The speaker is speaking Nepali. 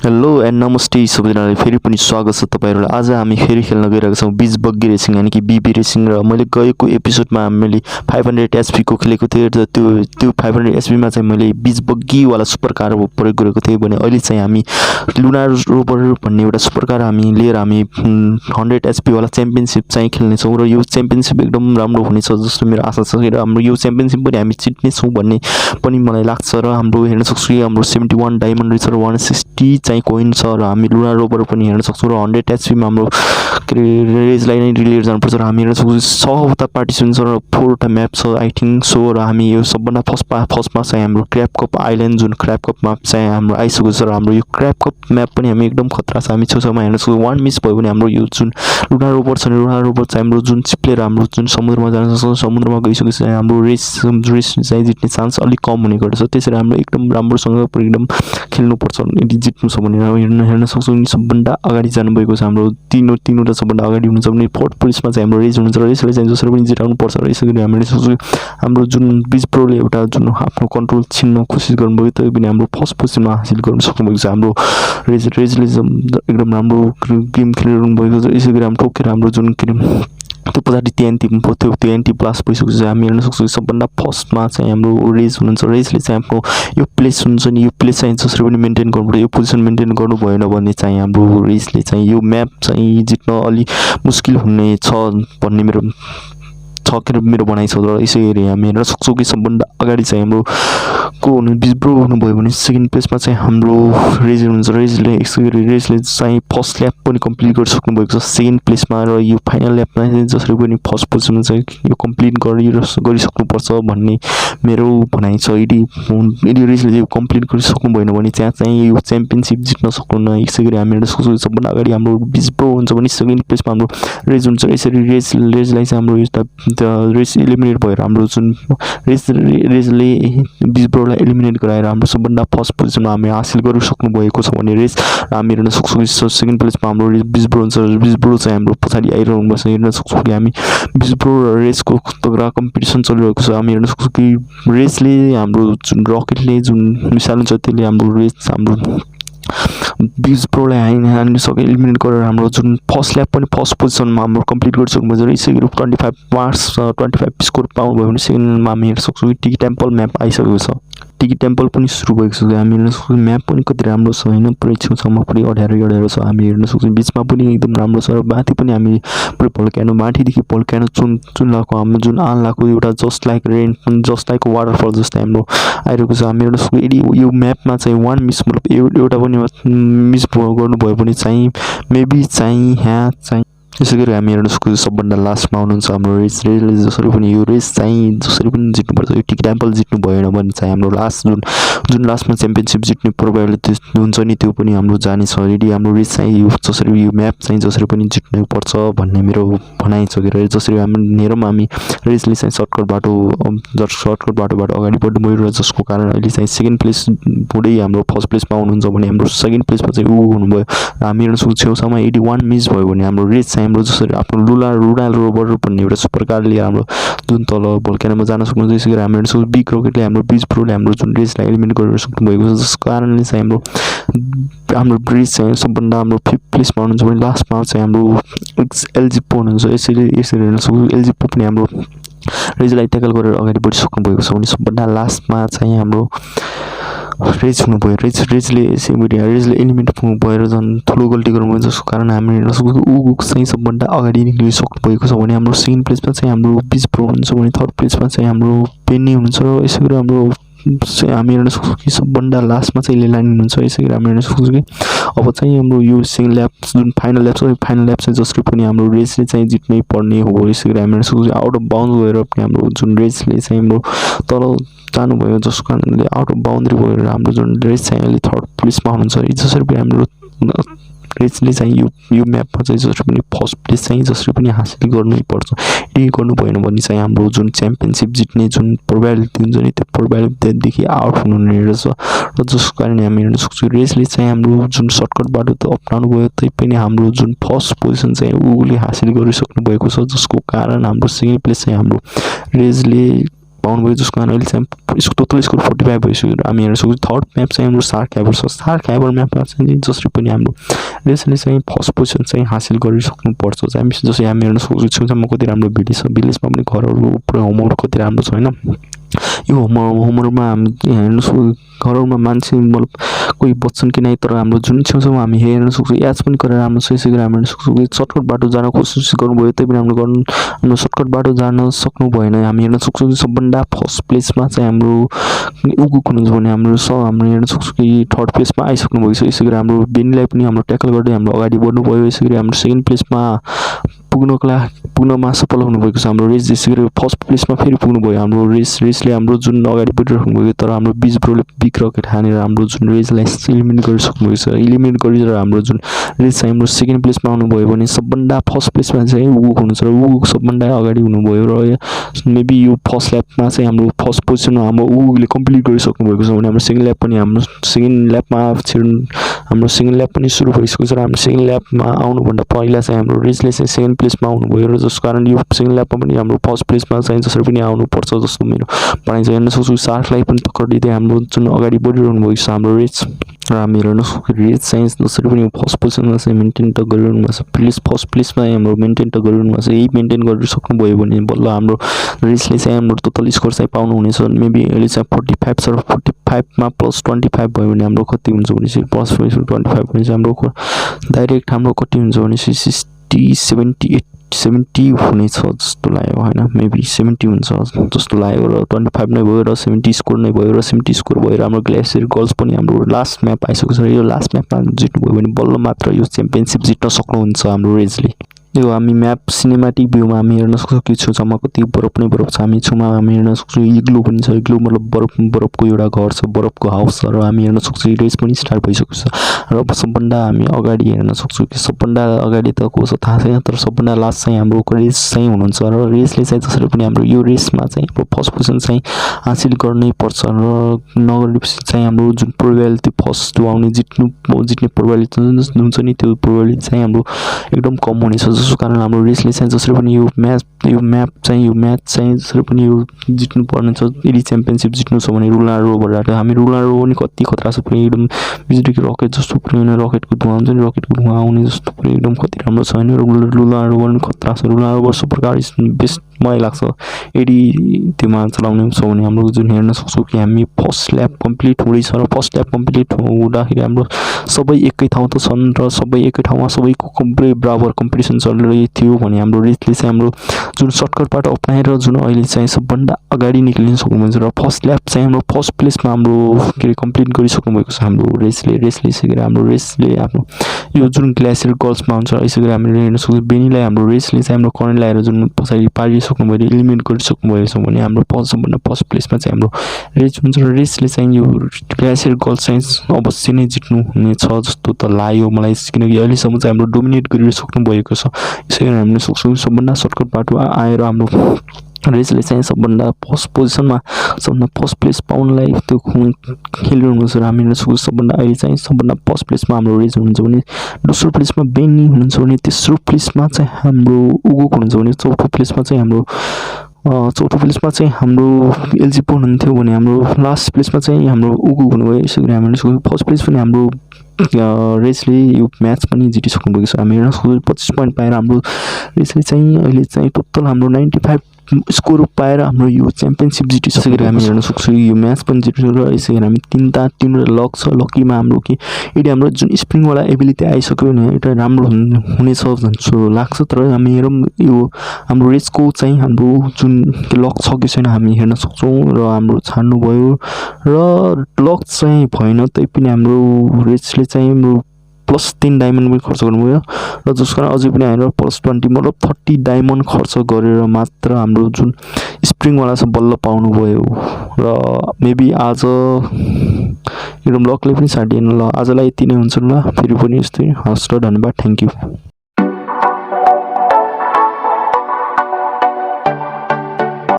हेलो एन्ड नमस्ते सबैजनालाई फेरि पनि स्वागत छ तपाईहरुलाई। आज हामी फेरि खेल्न गइरहेका छौं बीच बग्गी रेसिङ यानी कि बीबी रेसिङ। र मैले गएको एपिसोडमा मैले 500 एचपी को खेलेको थिएँ र त्यो 500 एचपी मा चाहिँ मैले बीच बग्गी वाला सुपर कार प्रयोग गरेको थिएँ भने अहिले चाहिँ हामी लुनार रोबर भन्ने एउटा सुपर कार हामी लिएर हामी 100 एचपी वाला च्याम्पियनशिप चाहिँ खेल्ने छौं र यो च्याम्पियनशिप एकदम राम्रो हुनेछ जस्तो मेरो आशा छ र हाम्रो यो च्याम्पियनशिप पनि हामी जित्ने छौं भन्ने पनि मलाई लाग्छ। र हाम्रो हेर्न सक्छु हाम्रो 71 डायमन्ड रहेछ र 160 चाहिँ कोइन छ र हामी लुनार रोबर पनि हेर्न सक्छौं र 100 एचपी मा हाम्रो रेजलाई नै रिलेट जानुपर्छ र हामी हेर्न सक्छौं 6 वटा पार्टिसन छ र 4 वटा म्याप छ आई थिंक सो। र हामी यो सबभन्दा फर्स्टमा चाहिँ हाम्रो क्रैब कप आइल्यान्ड जुन क्रैब कप म्याप चाहिँ हाम्रो आइसकेको छ र हाम्रो यो क्रैब कप म्याप पनि हामी एकदम खतरा छ। हामी छेउछाउमा हेर्न सक्छौं वान मिस भयो भने हाम्रो यो जुन लुनार रोबर छ लुनार रोबर चाहिँ हाम्रो जुन चिप्लेर हाम्रो जुन समुद्रमा जान सक्छ समुद्रमा गइसकेपछि हाम्रो रेस चाहिँ जित्ने चान्स अलिक कम हुने गर्दछ। त्यसैले हाम्रो एकदम राम्रोसँग एकदम खेल्नु पर्छ यदि जित्नु छ भने। हेर्न सक्छौं सबभन्दा अगाडि जानु भएको छ हाम्रो तीनवटा सबभन्दा अगाडि हुनुहुन्छ भने फोर्थ पुलिसमा चाहिँ हाम्रो रेस हुनुहुन्छ र रेसले चाहिँ जसरी पनि जिताउनु पर्छ र यसरी हामीले सक्छौं हाम्रो जुन बीच प्रोले एउटा जुन आफ्नो कन्ट्रोल छिन्न कोसिस गर्नुभयो त्यो पनि हाम्रो फर्स्ट पोजिसनमा हासिल गर्न सक्नुभएको छ। हाम्रो रेसले एकदम राम्रो गेम खेलिरहनु भएको छ। यसै गरी हाम्रो ठोकेर हाम्रो जुन त्यो पछाडि त्यो एन्टी ब्लास्ट भइसकेको छ। हामी हेर्न सक्छौं सबभन्दा फर्स्टमा चाहिँ हाम्रो रेस हुनुहुन्छ। रेसले चाहिँ आफ्नो यो प्लेस हुन्छ नि यो प्लेस चाहिँ जसरी पनि मेन्टेन गर्नुपर्छ। यो पोजिसन मेन्टेन गर्नु भएन भने चाहिँ हाम्रो रेसले चाहिँ यो म्याप चाहिँ जित्न अलि मुस्किल हुने छ भन्ने मेरो भनाइ छ। र यसै गरी हामी हेर्न सक्छौं कि सबभन्दा अगाडि चाहिँ हाम्रो को हुनु बिजब्रो हुनुभयो भने सेकेन्ड प्लेसमा चाहिँ हाम्रो रेस हुनुहुन्छ। रेसले चाहिँ फर्स्ट ल्याप पनि कम्प्लिट गरिसक्नु भएको छ सेकेन्ड प्लेसमा र यो फाइनल ल्यापमा चाहिँ जसरी पनि फर्स्ट पोजिसनमा चाहिँ यो कम्प्लिट गरिसक्नुपर्छ भन्ने मेरो भनाइ छ। यदि रेसले यो कम्प्लिट गरिसक्नु भएन भने चाहिँ यो च्याम्पियनशिप जित्न सक्नुहुन्न। यसै गरी हामी हेर्न सक्छौं सबभन्दा अगाडि हाम्रो बिजब्रो हुन्छ भने सेकेन्ड प्लेसमा हाम्रो रेस हुन्छ। यसरी रेसलाई चाहिँ हाम्रो एउटा रेस एलिमिनेट भएर हाम्रो जुन रेसले बिजब्रोलाई एलिमिनेट गराएर हाम्रो सबभन्दा फर्स्ट पोजिसनमा हामी हासिल गरिसक्नु भएको छ भने रेस हामी हेर्न सक्छौं सेकेन्ड प्लेसमा हाम्रो बिजब्रो हुन्छ। बिजब्रो चाहिँ हाम्रो पछाडि आइरहनु भएको छ। हेर्न सक्छौं कि हामी बिजब्रो र रेसको तगडा कम्पिटिसन चलिरहेको छ। हामी हेर्न सक्छौं कि रेसले हाम्रो जुन रकेटले जुन मिसाइल हुन्छ त्यसले हाम्रो रेस हाम्रो बीच प्रोलाई हान्न सक्यो एलिमिनेट गरेर हाम्रो जुन फर्स्ट ल्याप पनि फर्स्ट पोजिसनमा हाम्रो कम्प्लिट गरिसक्नु भएको छ। यसै गरी 25 मार्क्स 25 स्कोर पाउनु भयो भने सेकेन्डमा हामी हेर्न सक्छौँ कि टिकी टेम्पल म्याप आइसकेको छ। टिकी टेम्पल पनि सुरु भएको छ। हामी हेर्न सक्छौँ म्याप पनि कति राम्रो छ हैन पुरै छेउछाउमा पुरै अड्यारो छ। हामी हेर्न सक्छौँ बीचमा पनि एकदम राम्रो छ र माथि पनि हामी पुरै भल्क्यानो माथिदेखि भल्क्यानो चुन्लाको हाम्रो जुन आन्लाको एउटा just like rain just like waterfall जस्तै हाम्रो आइरहेको छ। हामी हेर्न सक्छौँ यदि यो म्यापमा चाहिँ वान मिस मतलब एउटा पनि मिस गर्नुभयो भने चाहिँ मेबी चाहिँ यहाँ चाहिँ यसै गरी हामी हेर्न सक्छौँ सबभन्दा लास्टमा हुनुहुन्छ हाम्रो रेसले जसरी पनि यो रेस चाहिँ जसरी पनि जित्नुपर्छ। यो टिकी टेम्पल जित्नु भएन भने चाहिँ हाम्रो लास्ट जुन लास्टमा च्याम्पियनशिप जित्ने प्रोबेबिलिटी हुन्छ नि त्यो पनि हाम्रो जानेछ। यदि हाम्रो रेस चाहिँ यो जसरी यो म्याप चाहिँ जसरी पनि जित्नु पर्छ भन्ने मेरो भनाइ छ। जसरी हामी रेसले चाहिँ सर्टकट बाटोबाट अगाडि बढ्नु भयो र जसको कारण अहिले चाहिँ सेकेन्ड प्लेस हुँदै हाम्रो फर्स्ट प्लेसमा हुनुहुन्छ भने हाम्रो सेकेन्ड प्लेसमा चाहिँ हुनुभयो। हामी हेर्न सक्छौँ छेउछाउमा 81 मिस भयो भने हाम्रो रेस हाम्रो जसरी आफ्नो लुनार रोबर भन्ने एउटा सुपर कार लिएर हाम्रो जुन तल भल्क्यानोमा जान सक्नुहुन्छ। यसै गरी हामी हेर्न सक्छौँ बिग रकेटले हाम्रो बीच प्रोले हाम्रो जुन रेसलाई एलिमिनेट गरेर सक्नु भएको छ जसको कारणले चाहिँ हाम्रो रेस चाहिँ सबभन्दा हाम्रो 5th प्लेसमा हुनुहुन्छ भने लास्टमा चाहिँ हाम्रो एलजिपो हुनुहुन्छ। यसरी हेर्न सक्छौँ एलजिपो पनि हाम्रो रेसलाई ट्याकल गरेर अगाडि बढिसक्नु भएको छ भने सबभन्दा लास्टमा चाहिँ हाम्रो रेस हुनुभयो। रेसले एलिमिनेट भएर झन् ठुलो गल्ती गर्नुभयो जसको कारण हामी हेर्न सक्छौँ चाहिँ सबभन्दा अगाडि निक्लिसक्नु भएको छ भने हाम्रो सेकेन्ड प्लेसमा चाहिँ हाम्रो बीच प्रो हुन्छ भने थर्ड प्लेसमा चाहिँ हाम्रो पेनी हुनुहुन्छ। र यसै गरी हाम्रो हामी हेर्न सक्छौँ कि सबभन्दा लास्टमा चाहिँ लेलानी हुनुहुन्छ। यसै गरी हामी हेर्न सक्छौँ कि अब चाहिँ हाम्रो यो सेकेन्ड ल्याप जुन फाइनल ल्याप छ फाइनल ल्याप चाहिँ जसरी पनि हाम्रो रेसले चाहिँ जित्नै पर्ने हो। यसै गरी हामी हेर्न सक्छौँ आउट अफ बाउन्ड गएर पनि हाम्रो जुन रेसले चाहिँ हाम्रो तल जानुभयो जसको कारणले आउट अफ बाउन्ड्री भएर हाम्रो जुन रेस चाहिँ अहिले थर्ड प्लेसमा हुनुहुन्छ। जसरी पनि हाम्रो रेसले चाहिँ यो म्यापमा चाहिँ जसरी पनि फर्स्ट प्लेस चाहिँ जसरी पनि हासिल गर्नै पर्छ। यदि गर्नु भएन भने चाहिँ हाम्रो जुन च्याम्पियनशिप जित्ने जुन प्रोबेबिलिटी हुन्छ नि त्यो प्रोबेबिलिटीदेखि आउट हुनुहुने रहेछ। र जसको कारण हामी हेर्न सक्छौँ रेसले चाहिँ हाम्रो जुन सर्टकट बाटो त अपनाउनु भयो तैपनि हाम्रो जुन फर्स्ट पोजिसन चाहिँ उसले हासिल गरिसक्नु भएको छ जसको कारण हाम्रो सेकेन्ड प्लेस चाहिँ हाम्रो रेसले पाउनुभयो जसको कारण अहिले चाहिँ टोटल स्कोर 45 भइसक्यो र हामी हेर्न सक्छौँ थर्ड म्याप चाहिँ हाम्रो सार्क ह्याबर छ। सार्क ह्याबर म्यापमा चाहिँ जसरी पनि हाम्रो रेसले चाहिँ फर्स्ट पोजिसन चाहिँ हासिल गरिसक्नुपर्छ। चाहिँ जसरी हामी हेर्न सक्छौँ छेउछाउमा कति राम्रो भिलेज छ, भिलेजमा पनि घरहरू पुरा होमवर्क कति राम्रो छ होइन। यो होमवर्कमा हामी हेर्न सक्छौँ घरहरूमा मान्छे मतलब कोही बच्छन् कि नै, तर हाम्रो जुन छेउछाउमा हामी हेर्न सक्छौँ याच पनि गरेर राम्रो छ। यसै गरी हामी हेर्न सक्छौँ सर्टकट बाटो जान कोसिस गर्नुभयो त्यही पनि हाम्रो सर्टकट बाटो जान सक्नु भएन। हामी हेर्न सक्छौँ सबभन्दा फर्स्ट प्लेसमा चाहिँ हाम्रो उगुक हुनुहुन्छ भने हाम्रो हेर्न सक्छौँ कि थर्ड प्लेसमा आइसक्नु भएको छ। यसै गरी हाम्रो बेनीलाई पनि हाम्रो ट्याकल गर्दै हाम्रो अगाडि बढ्नुभयो। यसै गरी हाम्रो सेकेन्ड प्लेसमा पुग्नमा सफल हुनुभएको छ हाम्रो रेस। यसै गरी फर्स्ट प्लेसमा फेरि पुग्नुभयो हाम्रो रेसले हाम्रो जुन अगाडि बढिराख्नु भएको, तर हाम्रो बिच ब्रोले बिग रकेट हानेर हाम्रो जुन रेसलाई इलिमिनेट गरिसक्नु भएको छ। इलिमिनेट गरेर हाम्रो जुन रेस चाहिँ हाम्रो सेकेन्ड प्लेसमा आउनुभयो भने सबभन्दा फर्स्ट प्लेसमा चाहिँ उगुक हुनुहुन्छ र उगुक सबभन्दा अगाडि हुनुभयो र मेबी यो फर्स्ट ल्यापमा चाहिँ हाम्रो फर्स्ट पोजिसनमा हाम्रो उगुकले कम्प्लिट गरिसक्नु भएको छ भने हाम्रो सेकेन्ड ल्याप पनि हाम्रो सेकेन्ड ल्याप पनि सुरु भइसकेको छ र हाम्रो सेकेन्ड ल्यापमा आउनुभन्दा पहिला चाहिँ हाम्रो रेसले चाहिँ सेकेन्ड प्लेसमा आउनुभयो र जसको कारण यो सेकेन्ड ल्यापमा पनि हाम्रो फर्स्ट प्लेसमा चाहिँ जसरी पनि आउनुपर्छ जस्तो मेरो भनाइ छ। हेर्न सक्छु सार्कलाई पनि टक्कर दिँदै हाम्रो जुन अगाडि बढिरहनु भएको छ हाम्रो रेस र हामी हेर्न सक्छौँ रेस चाहिँ जसरी पनि फर्स्ट पोजिसनमा चाहिँ मेन्टेन त गरिरहनु भएको छ। फर्स्ट प्लेसमा हाम्रो मेन्टेन त गरिरहनु भएको छ। यही मेन्टेन गरिसक्नु भयो भने बल्ल हाम्रो रेसले चाहिँ हाम्रो टोटल स्कोर चाहिँ पाउनुहुनेछ। मेबी अहिले चाहिँ 45 छ र 45मा प्लस 25 भयो भने हाम्रो कति हुन्छ भनेपछि प्लस 25 भने चाहिँ हाम्रो डाइरेक्ट हाम्रो कति हुन्छ भनेपछि 60 70 हुनेछ जस्तो लाग्यो होइन। मेबी 70 हुन्छ जस्तो लाग्यो र 25 नै भयो र 70 स्कोर नै भयो र 70 स्कोर भएर हाम्रो ग्लेसियर गर्ल्स पनि हाम्रो लास्ट म्याप आइसकेको छ। यो लास्ट म्यापमा जित्नुभयो भने बल्ल मात्र यो च्याम्पियनसिप जित्न सक्नुहुन्छ हाम्रो रेसले। यो हामी म्याप सिनेमेटिक भ्यूमा हामी हेर्न सक्छौँ कि छेउछाउमा कति बरफ नै बरफ छ। हामी छेउमा हामी हेर्न सक्छौँ इग्लो पनि छ। इग्लो मतलब बरफको एउटा घर छ, बरफको हाउस छ र हामी हेर्न सक्छौँ रेस पनि स्टार्ट भइसकेको छ र सबभन्दा हामी अगाडि हेर्न सक्छौँ कि सबभन्दा अगाडि त को छ थाहा छैन, तर सबभन्दा लास्ट चाहिँ हाम्रो रेस चाहिँ हुनुहुन्छ र रेसले चाहिँ जसरी पनि हाम्रो यो रेसमा चाहिँ हाम्रो फर्स्ट पोजिसन चाहिँ हासिल गर्नै पर्छ र नगरेपछि चाहिँ हाम्रो जुन प्रोबेबिलिटी फर्स्ट आउने जित्ने प्रोबेबिलिटी हुन्छ नि त्यो प्रोबेबिलिटी चाहिँ हाम्रो एकदम कम हुनेछ। जसको कारण हाम्रो रेसले चाहिँ जसरी पनि यो म्याच चाहिँ जसरी पनि यो जित्नु पर्ने छ। यदि च्याम्पियनसिप जित्नु छ भने रुलर रोबाट हामी रुलर रो पनि कति खतरा छ पुरै एकदम बिजुलीको रकेट जस्तो पुरै रकेटको धुवा हुन्छ नि, रकेटको धुवा आउने जस्तो पुरै एकदम कति राम्रो छ होइन। रुलर रो पनि खतरा छ। रुलर रो सुपरकार बेस्ट मलाई लाग्छ यदि त्योमा चलाउने छ भने। हाम्रो जुन हेर्न सक्छौँ कि हामी फर्स्ट ल्याप कम्प्लिट हुँदैछ र फर्स्ट ल्याप कम्प्लिट हुँदाखेरि हाम्रो सबै एकै ठाउँ त छन् र सबै एकै ठाउँमा सबैको बराबर कम्पिटिसन चलिरहेको थियो भने हाम्रो रेसले चाहिँ हाम्रो जुन सर्टकटबाट अप्नाएर जुन अहिले चाहिँ सबभन्दा अगाडि निक्लिन सक्नुहुन्छ र फर्स्ट ल्याप चाहिँ हाम्रो फर्स्ट प्लेसमा हाम्रो के अरे कम्प्लिट गरिसक्नु भएको छ हाम्रो रेसले। यसै गरी हाम्रो रेसले आफ्नो यो जुन ग्लेसियर गर्ल्समा हुन्छ यसै गरी हामीले हेर्न सक्छौँ बेनीलाई हाम्रो रेसले चाहिँ हाम्रो करेन्ट लगाएर जुन पछाडि पारिसक्नु भयो इलिमिनेट गरिसक्नु भएको छ भने हाम्रो सबभन्दा फर्स्ट प्लेसमा चाहिँ हाम्रो रेस हुन्छ र रेसले चाहिँ यो ग्लेसियर गर्ल्स चाहिँ अवश्य नै जित्नु हुनेछ जस्तो त लाग्यो मलाई, किनकि अहिलेसम्म चाहिँ हाम्रो डोमिनेट गरिसक्नु भएको छ। यसै गरी हामीले सक्छौँ सबभन्दा सर्टकट बाटो आएर हाम्रो रेसले चाहिँ सबभन्दा फर्स्ट पोजिसनमा सबभन्दा फर्स्ट प्लेस पाउनलाई त्यो खेलिरहनुहुन्छ र हामी हेर्न सक्छौँ सबभन्दा अहिले चाहिँ सबभन्दा फर्स्ट प्लेसमा हाम्रो रेस हुनुहुन्छ भने दोस्रो प्लेसमा बेनी हुनुहुन्छ भने तेस्रो प्लेसमा चाहिँ हाम्रो उगुक हुनुहुन्छ भने चौथो प्लेसमा चाहिँ हाम्रो एलजिपो हुनुहुन्थ्यो भने हाम्रो लास्ट प्लेसमा चाहिँ हाम्रो उगुक हुनुभयो। यसै गरी हामी हेर्न सक्छौँ फर्स्ट प्लेस पनि हाम्रो रेसले यो म्याच पनि जितिसक्नु भएको छ। हामी हेर्न सक्छौँ 25 पोइन्ट पाएर हाम्रो रेसले चाहिँ अहिले चाहिँ टोटल हाम्रो 95 स्कोर पाएर हाम्रो यो च्याम्पियनसिप जितिसकेर हामी हेर्न सक्छौँ यो म्याच पनि जित्यो र यसै गरी हामी तीनवटा लक छ। लकीमा हाम्रो के यदि हाम्रो जुन स्प्रिङवाला एबिलिटी आइसक्यो भने एउटा राम्रो हुनेछ जस्तो लाग्छ, तर हामी हेरौँ यो हाम्रो रेसको चाहिँ हाम्रो जुन लक छ कि छैन हामी हेर्न सक्छौँ र हाम्रो छान्नु भयो र लक चाहिँ भएन तैपनि हाम्रो रेसले चाहिँ हाम्रो +3 डायमन्ड पनि खर्च गर्नुभयो र जसको कारण अझै पनि हाम्रो +20 मतलब 30 डायमन्ड खर्च गरेर मात्र हाम्रो जुन स्प्रिङवाला छ बल्ल पाउनुभयो र मेबी आज एकदम लकले पनि साटिएन। ल आजलाई यति नै हुन्छ। ल फेरि पनि यस्तै हस् र धन्यवाद, थ्याङ्क यू।